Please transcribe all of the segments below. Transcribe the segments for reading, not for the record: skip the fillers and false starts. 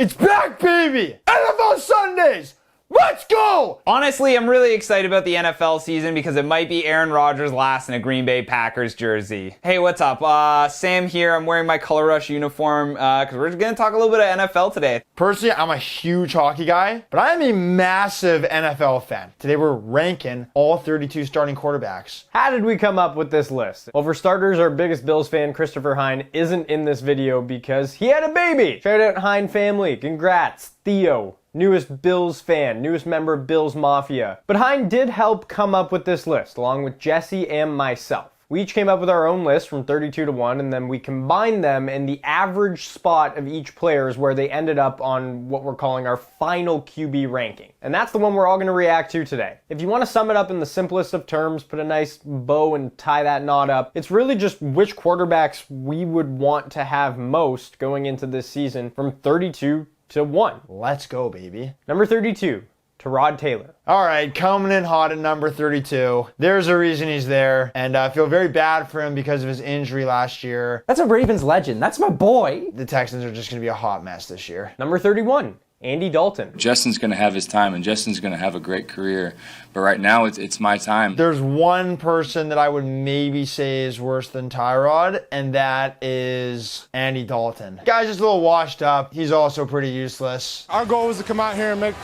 It's back, baby! NFL Sundays! Let's go! Honestly, I'm really excited about the NFL season because it might be Aaron Rodgers' last in a Green Bay Packers jersey. Hey, what's up? Sam here. I'm wearing my Color Rush uniform because we're just going to talk a little bit of NFL today. Personally, I'm a huge hockey guy, but I am a massive NFL fan. Today we're ranking all 32 starting quarterbacks. How did we come up with this list? Well, for starters, our biggest Bills fan, Christopher Hine, isn't in this video because he had a baby. Shout out Hine family. Congrats, Theo. Newest Bills fan, newest member of Bills Mafia. But Hine did help come up with this list, along with Jesse and myself. We each came up with our own list from 32 to 1, and then we combined them, and the average spot of each player is where they ended up on what we're calling our final QB ranking. And that's the one we're all going to react to today. If you want to sum it up in the simplest of terms, put a nice bow and tie that knot up, it's really just which quarterbacks we would want to have most going into this season from 32 to 1. Let's go, baby. Number 32, Tyrod Taylor. All right, coming in hot at number 32. There's a reason he's there, and I feel very bad for him because of his injury last year. That's a Ravens legend. That's my boy. The Texans are just going to be a hot mess this year. Number 31, Andy Dalton. Justin's going to have his time, and Justin's going to have a great career. But right now, it's my time. There's one person that I would maybe say is worse than Tyrod, and that is Andy Dalton. Guy's just a little washed up. He's also pretty useless. Our goal was to come out here and make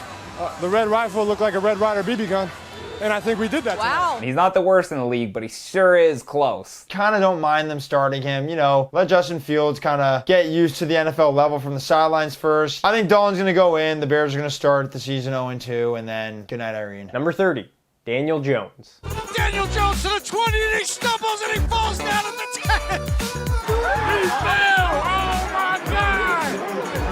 the Red Rifle look like a Red Ryder BB gun. And I think we did that tonight. He's not the worst in the league, but he sure is close. Kind of don't mind them starting him. You know, let Justin Fields kind of get used to the NFL level from the sidelines first. I think Dalton's going to go in. The Bears are going to start the season 0-2, and then good night, Irene. Number 30, Daniel Jones. Daniel Jones to the 20, and he stumbles, and he falls down at the 10. He fell. Oh, my God.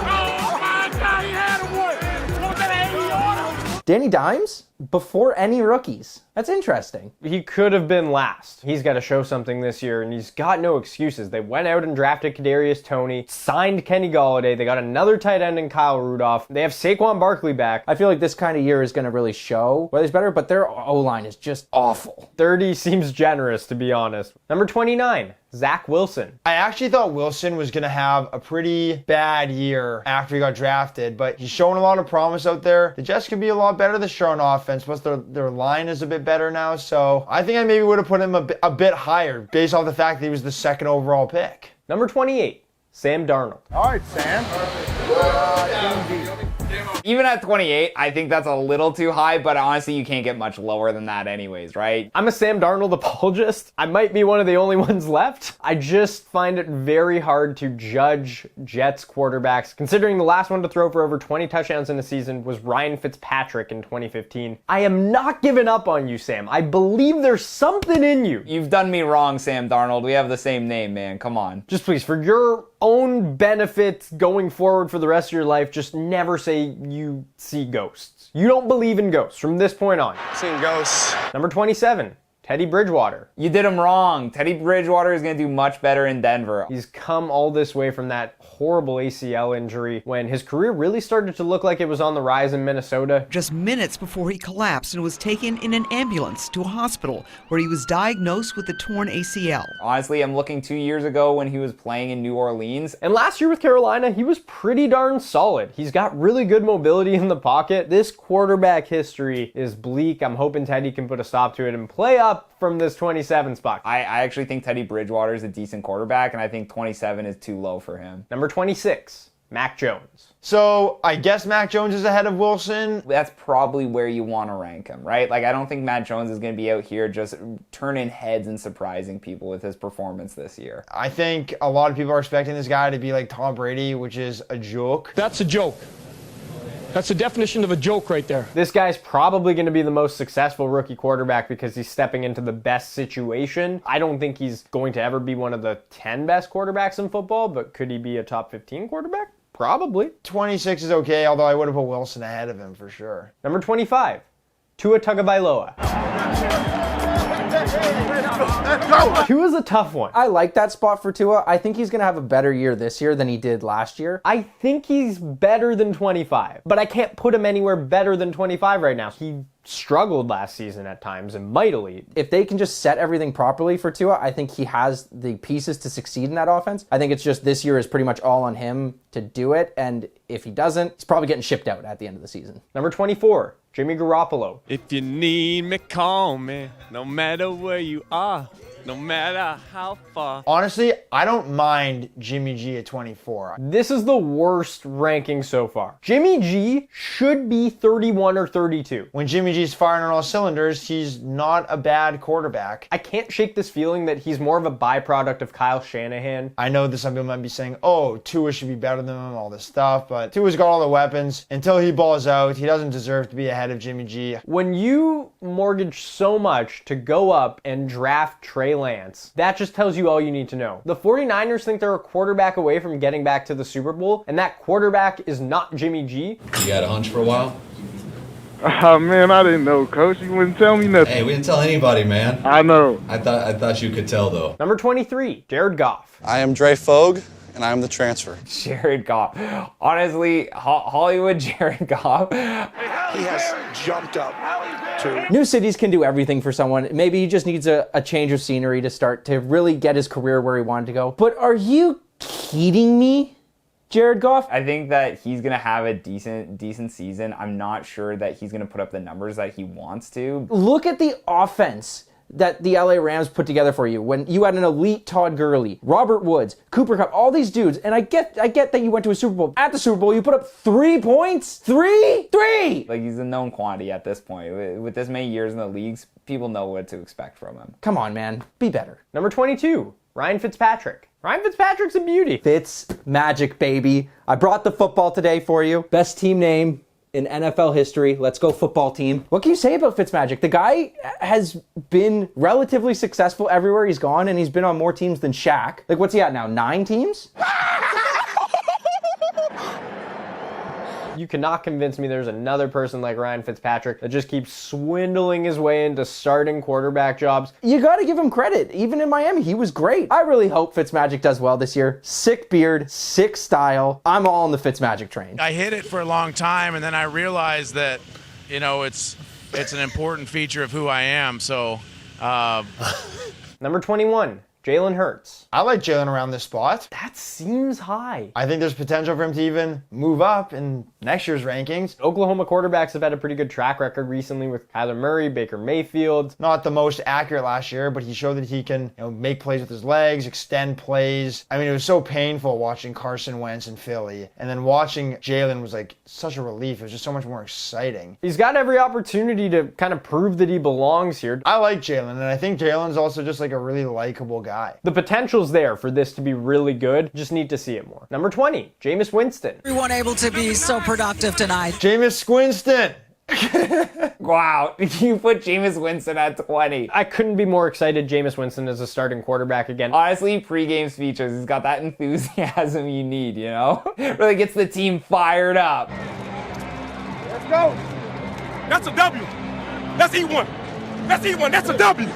Oh, my God. He had a what? What was that, 80 on him? Danny Dimes? Before any rookies. That's interesting. He could have been last. He's got to show something this year, and he's got no excuses. They went out and drafted Kadarius Toney, signed Kenny Golladay. They got another tight end in Kyle Rudolph. They have Saquon Barkley back. I feel like this kind of year is going to really show whether he's better, but their O-line is just awful. 30 seems generous, to be honest. Number 29, Zach Wilson. I actually thought Wilson was going to have a pretty bad year after he got drafted, but he's showing a lot of promise out there. The Jets could be a lot better this year on offense, plus their line is a bit better now, so I think I maybe would have put him a bit higher based off the fact that he was the second overall pick. Number 28, Sam Darnold. All right, Sam. Even at 28, I think that's a little too high, but honestly, you can't get much lower than that anyways, right? I'm a Sam Darnold apologist. I might be one of the only ones left. I just find it very hard to judge Jets quarterbacks, considering the last one to throw for over 20 touchdowns in a season was Ryan Fitzpatrick in 2015. I am not giving up on you, Sam. I believe there's something in you. You've done me wrong, Sam Darnold. We have the same name, man. Come on. Just please, for your own benefit going forward for the rest of your life, just never say you see ghosts. You don't believe in ghosts from this point on. Seeing ghosts. Number 27, Teddy Bridgewater. You did him wrong. Teddy Bridgewater is going to do much better in Denver. He's come all this way from that horrible ACL injury when his career really started to look like it was on the rise in Minnesota. Just minutes before he collapsed and was taken in an ambulance to a hospital where he was diagnosed with a torn ACL. Honestly, I'm looking 2 years ago when he was playing in New Orleans. And last year with Carolina, he was pretty darn solid. He's got really good mobility in the pocket. This quarterback history is bleak. I'm hoping Teddy can put a stop to it and play up from this 27 spot. I actually think Teddy Bridgewater is a decent quarterback, and I think 27 is too low for him. Number 26, Mac Jones. So I guess Mac Jones is ahead of Wilson. That's probably where you want to rank him, right? Like, I don't think Matt Jones is going to be out here just turning heads and surprising people with his performance this year. I think a lot of people are expecting this guy to be like Tom Brady, which is a joke. That's a joke. That's the definition of a joke right there. This guy's probably going to be the most successful rookie quarterback because he's stepping into the best situation. I don't think he's going to ever be one of the 10 best quarterbacks in football, but could he be a top 15 quarterback? Probably. 26 is okay, although I would have put Wilson ahead of him for sure. Number 25, Tua Tagovailoa. Tua's a tough one. I like that spot for Tua. I think he's going to have a better year this year than he did last year. I think he's better than 25, but I can't put him anywhere better than 25 right now. He struggled last season at times and mightily. If they can just set everything properly for Tua, I think he has the pieces to succeed in that offense. I think it's just this year is pretty much all on him to do it, and if he doesn't, he's probably getting shipped out at the end of the season. Number 24, Jimmy Garoppolo. If you need me, call me, no matter where you are, no matter how far. Honestly, I don't mind Jimmy G at 24. This is the worst ranking so far. Jimmy G should be 31 or 32. When Jimmy G's firing on all cylinders, he's not a bad quarterback. I can't shake this feeling that he's more of a byproduct of Kyle Shanahan. I know that some people might be saying, oh, Tua should be better than him, all this stuff, but Tua's got all the weapons. Until he balls out, he doesn't deserve to be ahead of Jimmy G. When you mortgage so much to go up and draft Trey Lance, that just tells you all you need to know. The 49ers think they're a quarterback away from getting back to the Super Bowl, and that quarterback is not Jimmy G. You had a hunch for a while? Oh man, I didn't know, Coach. You wouldn't tell me nothing. Hey, we didn't tell anybody, man. I know. I thought you could tell, though. Number 23, Jared Goff. I am Dre Fogue, and I am the transfer. Jared Goff. Honestly, Hollywood Jared Goff. He has jumped up to. New cities can do everything for someone. Maybe he just needs a change of scenery to start to really get his career where he wanted to go. But are you kidding me, Jared Goff? I think that he's going to have a decent season. I'm not sure that he's going to put up the numbers that he wants to. Look at the offense that the LA Rams put together for you when you had an elite Todd Gurley, Robert Woods, Cooper Kupp, all these dudes. And I get that you went to a Super Bowl. At the Super Bowl, you put up 3 points. Three. Like, he's a known quantity at this point. With this many years in the leagues, people know what to expect from him. Come on, man. Be better. Number 22, Ryan Fitzpatrick. Ryan Fitzpatrick's a beauty. Fitz magic, baby. I brought the football today for you. Best team name in NFL history. Let's go football team. What can you say about Fitzmagic? The guy has been relatively successful everywhere he's gone, and he's been on more teams than Shaq. Like, what's he at now? 9 teams? You cannot convince me there's another person like Ryan Fitzpatrick that just keeps swindling his way into starting quarterback jobs. You gotta give him credit. Even in Miami, he was great. I really hope Fitzmagic does well this year. Sick beard, sick style. I'm all on the Fitzmagic train. I hid it for a long time, and then I realized that, you know, it's an important feature of who I am, so... Number 21, Jalen Hurts. I like Jalen around this spot. That seems high. I think there's potential for him to even move up in next year's rankings. Oklahoma quarterbacks have had a pretty good track record recently with Kyler Murray, Baker Mayfield. Not the most accurate last year, but he showed that he can, make plays with his legs, extend plays. I mean, it was so painful watching Carson Wentz in Philly, and then watching Jalen was like such a relief. It was just so much more exciting. He's got every opportunity to kind of prove that he belongs here. I like Jalen, and I think Jalen's also just like a really likable guy. The potential's there for this to be really good. Just need to see it more. Number 20, Jameis Winston. Everyone able to be so productive tonight. Jameis Winston. Wow, you put Jameis Winston at 20. I couldn't be more excited Jameis Winston as a starting quarterback again. Honestly, pre-game speeches, he's got that enthusiasm you need, Really gets the team fired up. Let's go. That's a W. That's E1. That's E1. That's a W.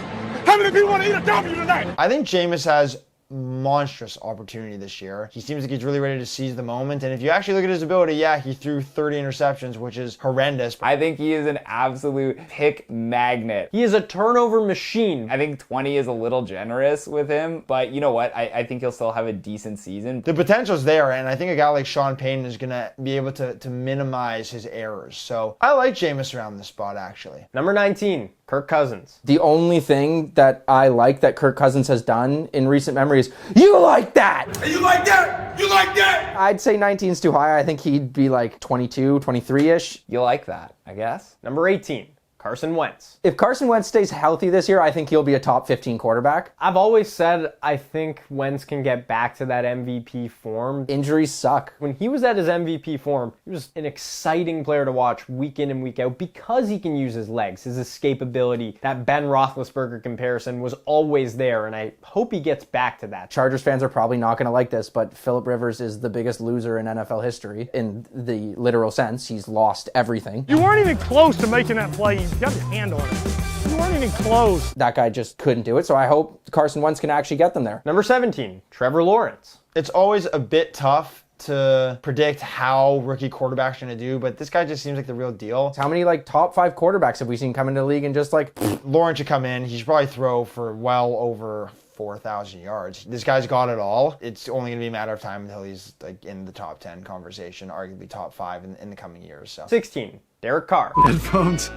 How many people want to eat a W tonight? I think Jameis has monstrous opportunity this year. He seems like he's really ready to seize the moment. And if you actually look at his ability, yeah, he threw 30 interceptions, which is horrendous. I think he is an absolute pick magnet. He is a turnover machine. I think 20 is a little generous with him, but you know what? I think he'll still have a decent season. The potential's there, and I think a guy like Sean Payton is going to be able to minimize his errors. So I like Jameis around this spot, actually. Number 19, Kirk Cousins. The only thing that I like that Kirk Cousins has done in recent memory is, you like that! You like that? You like that? I'd say 19's too high. I think he'd be like 22, 23-ish. You like that, I guess. Number 18, Carson Wentz. If Carson Wentz stays healthy this year, I think he'll be a top 15 quarterback. I've always said I think Wentz can get back to that MVP form. Injuries suck. When he was at his MVP form, he was an exciting player to watch week in and week out because he can use his legs, his escapability. That Ben Roethlisberger comparison was always there, and I hope he gets back to that. Chargers fans are probably not going to like this, but Phillip Rivers is the biggest loser in NFL history in the literal sense. He's lost everything. You weren't even close to making that play. You got your hand on it. You weren't even close. That guy just couldn't do it, so I hope Carson Wentz can actually get them there. Number 17, Trevor Lawrence. It's always a bit tough to predict how rookie quarterbacks are going to do, but this guy just seems like the real deal. How many like top 5 quarterbacks have we seen come into the league and just like Lawrence should come in. He should probably throw for well over 4,000 yards. This guy's got it all. It's only going to be a matter of time until he's like in the top 10 conversation, arguably top 5 in the coming years. So 16, Derek Carr. Headphones.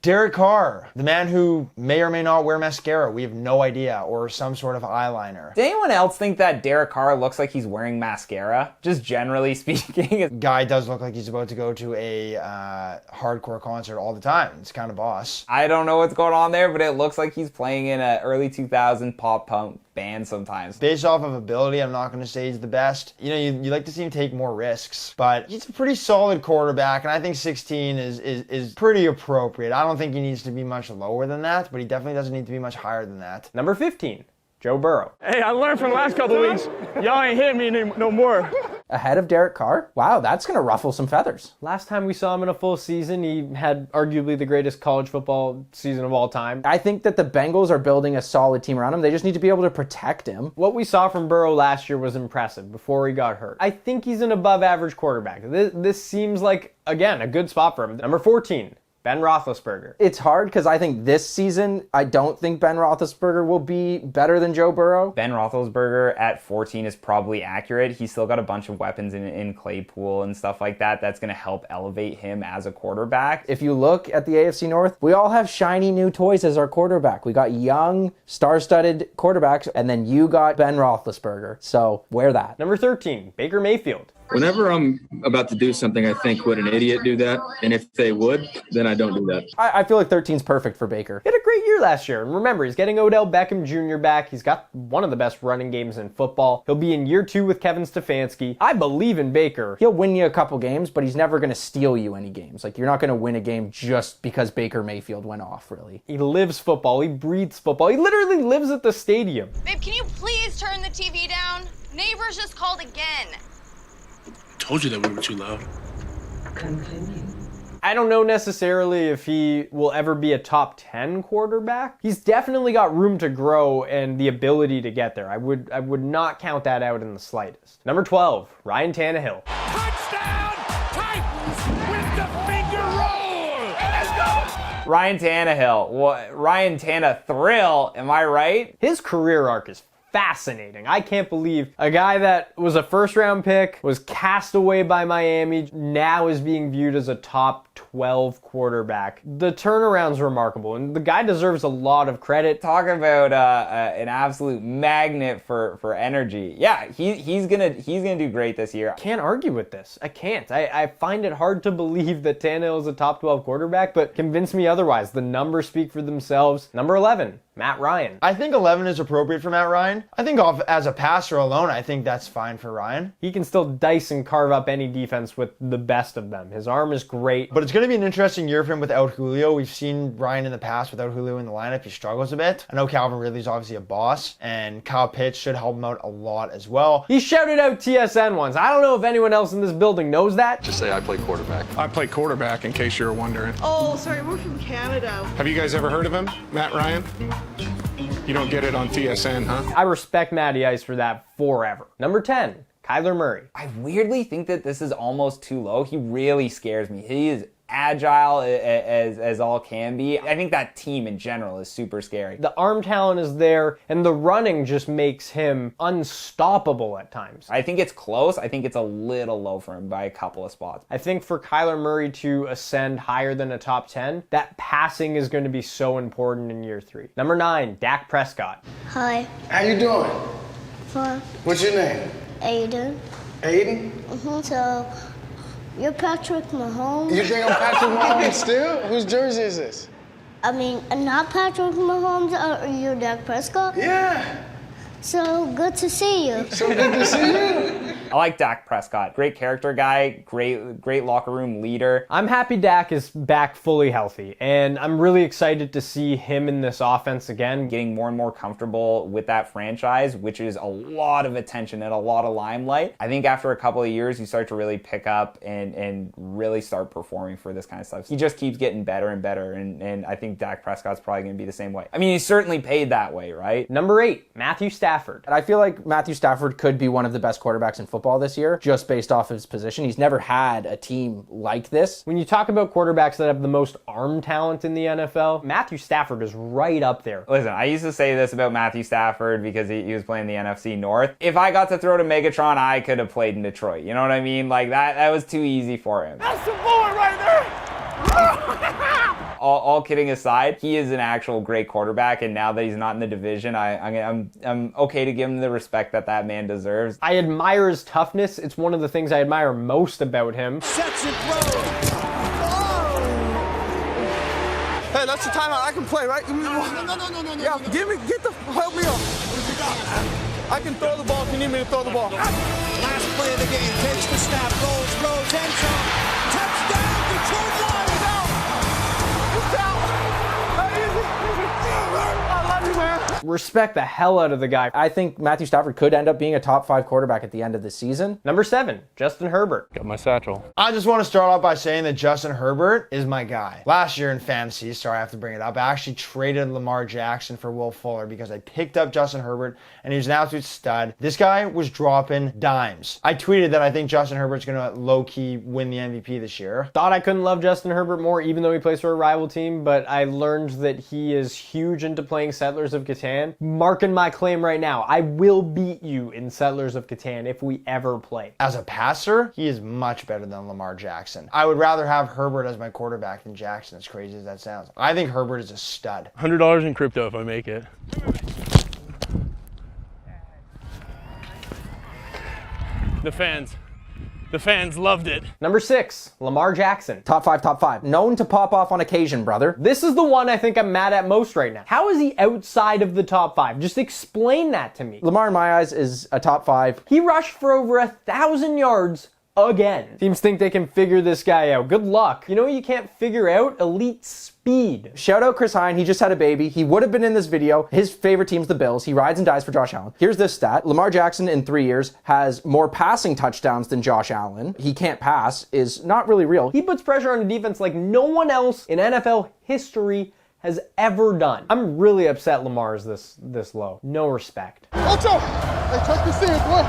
Derek Carr, the man who may or may not wear mascara, we have no idea, or some sort of eyeliner. Does anyone else think that Derek Carr looks like he's wearing mascara? Just generally speaking. Guy does look like he's about to go to a hardcore concert all the time. It's kind of boss. I don't know what's going on there, but it looks like he's playing in an early 2000 pop punk band sometimes. Based off of ability, I'm not going to say he's the best. You know, you like to see him take more risks, but he's a pretty solid quarterback, and I think 16 is pretty appropriate. I don't think he needs to be much lower than that, but he definitely doesn't need to be much higher than that. Number 15, Joe Burrow. Hey, I learned from the last couple of weeks. Y'all ain't hit me no more. ahead of Derek Carr? Wow, that's going to ruffle some feathers. Last time we saw him in a full season, he had arguably the greatest college football season of all time. I think that the Bengals are building a solid team around him. They just need to be able to protect him. What we saw from Burrow last year was impressive before he got hurt. I think he's an above average quarterback. This seems like, again, a good spot for him. Number 14. Ben Roethlisberger. It's hard because I think this season, I don't think Ben Roethlisberger will be better than Joe Burrow. Ben Roethlisberger at 14 is probably accurate. He's still got a bunch of weapons in Claypool and stuff like that. That's going to help elevate him as a quarterback. If you look at the AFC North, we all have shiny new toys as our quarterback. We got young, star-studded quarterbacks, and then you got Ben Roethlisberger. So wear that. Number 13, Baker Mayfield. Whenever I'm about to do something, I think, would an idiot do that? And if they would, then I don't do that. I feel like 13's perfect for Baker. He had a great year last year. And remember, he's getting Odell Beckham Jr. back. He's got one of the best running games in football. He'll be in year 2 with Kevin Stefanski. I believe in Baker. He'll win you a couple games, but he's never going to steal you any games. Like, you're not going to win a game just because Baker Mayfield went off, really. He lives football. He breathes football. He literally lives at the stadium. Babe, can you please turn the TV down? Neighbors just called again. Told you that we were too loud. I don't know necessarily if he will ever be a top 10 quarterback. He's definitely got room to grow and the ability to get there. I would not count that out in the slightest. Number 12, Ryan Tannehill. Touchdown! Titans with the finger roll! Let's go! Ryan Tannehill. Ryan Tanna-thrill, am I right? His career arc is fascinating. I can't believe a guy that was a first-round pick, was cast away by Miami, now is being viewed as a top 12 quarterback. The turnaround's remarkable, and the guy deserves a lot of credit. Talk about an absolute magnet for energy. Yeah, he's gonna do great this year. I can't argue with this. I can't. I find it hard to believe that Tannehill is a top 12 quarterback, but convince me otherwise. The numbers speak for themselves. Number 11. Matt Ryan. I think 11 is appropriate for Matt Ryan. I think as a passer alone, I think that's fine for Ryan. He can still dice and carve up any defense with the best of them. His arm is great. But it's going to be an interesting year for him without Julio. We've seen Ryan in the past without Julio in the lineup. He struggles a bit. I know Calvin Ridley's obviously a boss, and Kyle Pitts should help him out a lot as well. He shouted out TSN once. I don't know if anyone else in this building knows that. Just say I play quarterback. I play quarterback, in case you're wondering. Oh, sorry, we're from Canada. Have you guys ever heard of him, Matt Ryan? You don't get it on TSN, huh? I respect Matty Ice for that forever. Number 10, Kyler Murray. I weirdly think that this is almost too low. He really scares me. He is agile as all can be. I think that team in general is super scary. The arm talent is there, and the running just makes him unstoppable at times. I think it's close. I think it's a little low for him by a couple of spots. I think for Kyler Murray to ascend higher than a top 10, that passing is going to be so important in year 3. Number 9, Dak Prescott. Hi. How you doing? Fine. What's your name? Aiden. Aiden? So, you're Patrick Mahomes? You think I'm Patrick Mahomes still? Whose jersey is this? I mean, not Patrick Mahomes, are you Dak Prescott? Yeah. So, good to see you. So good to see you. I like Dak Prescott. Great character guy, great locker room leader. I'm happy Dak is back fully healthy, and I'm really excited to see him in this offense again. Getting more and more comfortable with that franchise, which is a lot of attention and a lot of limelight. I think after a couple of years, you start to really pick up and really start performing for this kind of stuff. He just keeps getting better and better, and I think Dak Prescott's probably going to be the same way. I mean, he's certainly paid that way, right? Number 8, Matthew Stafford. And I feel like Matthew Stafford could be one of the best quarterbacks in football this year, just based off his position. He's never had a team like this. When you talk about quarterbacks that have the most arm talent in the NFL, Matthew Stafford is right up there. Listen, I used to say this about Matthew Stafford because he was playing the NFC North. If I got to throw to Megatron, I could have played in Detroit. You know what I mean? Like, that was too easy for him. That's the boy right there! All kidding aside, he is an actual great quarterback, and now that he's not in the division, I'm okay to give him the respect that man deserves. I admire his toughness. It's one of the things I admire most about him. Sets it low. Hey, that's the timeout. I can play, right? No. Yeah, help me up. I can throw the ball if you need me to throw the ball. Last play of the game. Takes the snap. Rolls, end zone. Touchdown, Detroit Lions out. It's out. I love you, man. Respect the hell out of the guy. I think Matthew Stafford could end up being a top 5 quarterback at the end of the season. Number 7, Justin Herbert. Got my satchel. I just want to start off by saying that Justin Herbert is my guy. Last year in fantasy, sorry I have to bring it up, I actually traded Lamar Jackson for Will Fuller because I picked up Justin Herbert and he was an absolute stud. This guy was dropping dimes. I tweeted that I think Justin Herbert's going to low-key win the MVP this year. Thought I couldn't love Justin Herbert more even though he plays for a rival team, but I learned that he is huge into playing Settlers of Catan. Marking my claim right now, I will beat you in Settlers of Catan if we ever play. As a passer, he is much better than Lamar Jackson. I would rather have Herbert as my quarterback than Jackson, as crazy as that sounds. I think Herbert is a stud. $100 in crypto if I make it. The fans loved it. Number 6, Lamar Jackson. Top 5. Known to pop off on occasion, brother. This is the one I think I'm mad at most right now. How is he outside of the top 5? Just explain that to me. Lamar, in my eyes, is a top 5. He rushed for over 1,000 yards again. Teams think they can figure this guy out. Good luck. You know what you can't figure out? Elite speed. Shout out Chris Hine. He just had a baby. He would have been in this video. His favorite team's the Bills. He rides and dies for Josh Allen. Here's this stat. Lamar Jackson in 3 years has more passing touchdowns than Josh Allen. He can't pass is not really real. He puts pressure on the defense like no one else in NFL history has ever done. I'm really upset Lamar is this low. No respect. Watch out! Hey, check this in, boy.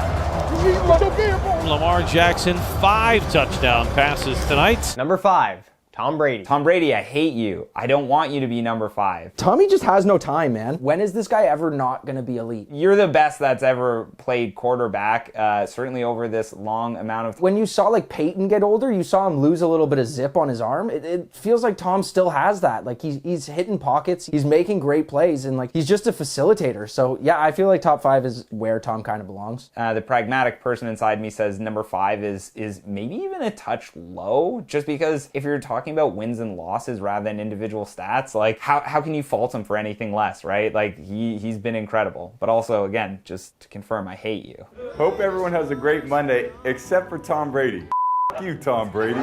Lamar Jackson, 5 touchdown passes tonight. Number 5, Tom Brady. Tom Brady, I hate you. I don't want you to be number 5. Tommy just has no time, man. When is this guy ever not going to be elite? You're the best that's ever played quarterback, certainly over this long amount of... When you saw like Peyton get older, you saw him lose a little bit of zip on his arm. It feels like Tom still has that. Like he's hitting pockets, he's making great plays, and like he's just a facilitator. So yeah, I feel like top 5 is where Tom kind of belongs. The pragmatic person inside me says number 5 is maybe even a touch low, just because if you're talking about wins and losses rather than individual stats, like how can you fault him for anything less, right? Like he's been incredible. But also, again, just to confirm, I hate you. Hope everyone has a great Monday, except for Tom Brady. You, Tom Brady.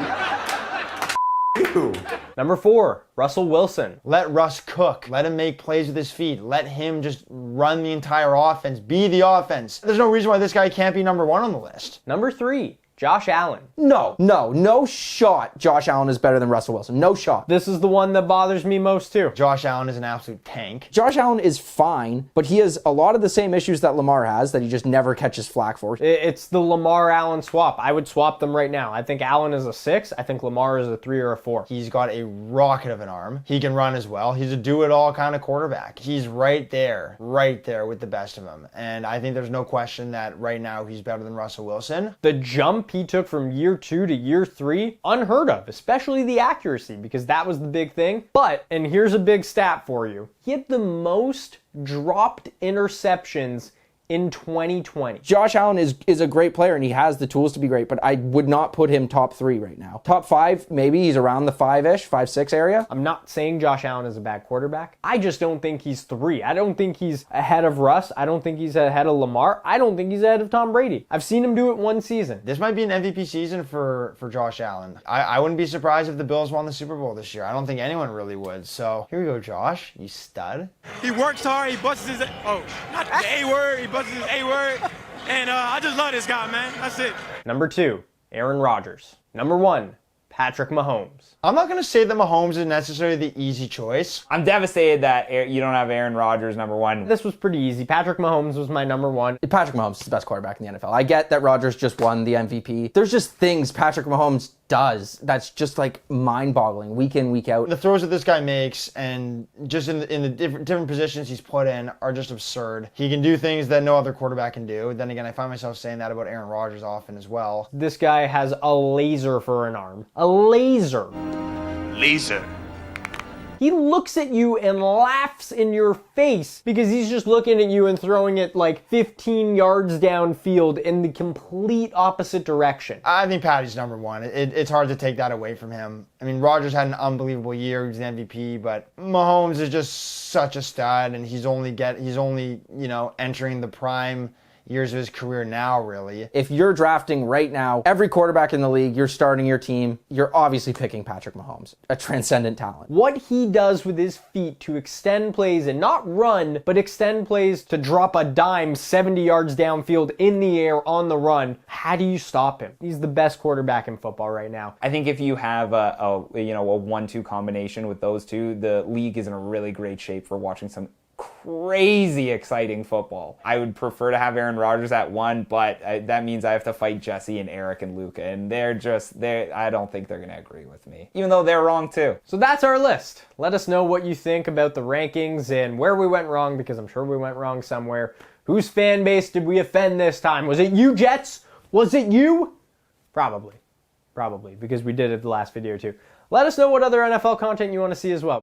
You. Number 4, Russell Wilson. Let Russ cook. Let him make plays with his feet. Let him just run the entire offense. Be the offense. There's no reason why this guy can't be number 1 on the list. Number 3, Josh Allen. No shot Josh Allen is better than Russell Wilson. No shot. This is the one that bothers me most too. Josh Allen is an absolute tank. Josh Allen is fine, but he has a lot of the same issues that Lamar has that he just never catches flack for. It's the Lamar-Allen swap. I would swap them right now. I think Allen is a 6. I think Lamar is a 3 or a 4. He's got a rocket of an arm. He can run as well. He's a do-it-all kind of quarterback. He's right there with the best of them. And I think there's no question that right now he's better than Russell Wilson. The jump he took from year 2 to year 3, unheard of, especially the accuracy, because that was the big thing. But, and here's a big stat for you, he had the most dropped interceptions in 2020. Josh Allen is a great player and he has the tools to be great, but I would not put him top 3 right now. Top 5, maybe he's around the 5-ish, 5-6 area. I'm not saying Josh Allen is a bad quarterback. I just don't think he's 3. I don't think he's ahead of Russ. I don't think he's ahead of Lamar. I don't think he's ahead of Tom Brady. I've seen him do it one season. This might be an MVP season for Josh Allen. I wouldn't be surprised if the Bills won the Super Bowl this year. I don't think anyone really would. So here we go, Josh. You stud. He works hard. He busts his not the A word. He busts his A word. And I just love this guy, man. That's it. Number 2, Aaron Rodgers. Number 1, Patrick Mahomes. I'm not going to say that Mahomes is necessarily the easy choice. I'm devastated that you don't have Aaron Rodgers number 1. This was pretty easy. Patrick Mahomes was my number 1. Patrick Mahomes is the best quarterback in the NFL. I get that Rodgers just won the MVP. There's just things Patrick Mahomes does that's just like mind-boggling week in, week out. The throws that this guy makes and just in the different positions he's put in are just absurd. He can do things that no other quarterback can do. Then again, I find myself saying that about Aaron Rodgers often as well. This guy has a laser for an arm. A laser. Laser. He looks at you and laughs in your face because he's just looking at you and throwing it like 15 yards downfield in the complete opposite direction. I think Patty's number 1. It's hard to take that away from him. I mean, Rodgers had an unbelievable year. He was an MVP, but Mahomes is just such a stud, and he's only entering the prime years of his career now, really. If you're drafting right now, every quarterback in the league, you're starting your team, you're obviously picking Patrick Mahomes, a transcendent talent. What he does with his feet to extend plays and not run, but extend plays to drop a dime 70 yards downfield in the air on the run, how do you stop him? He's the best quarterback in football right now. I think if you have a 1-2 combination with those two, the league is in a really great shape for watching some crazy exciting football. I would prefer to have Aaron Rodgers at 1, but that means I have to fight Jesse and Eric and Luca, and I don't think they're going to agree with me, even though they're wrong too. So that's our list. Let us know what you think about the rankings and where we went wrong, because I'm sure we went wrong somewhere. Whose fan base did we offend this time? Was it you, Jets? Was it you? Probably, because we did it the last video too. Let us know what other NFL content you want to see as well.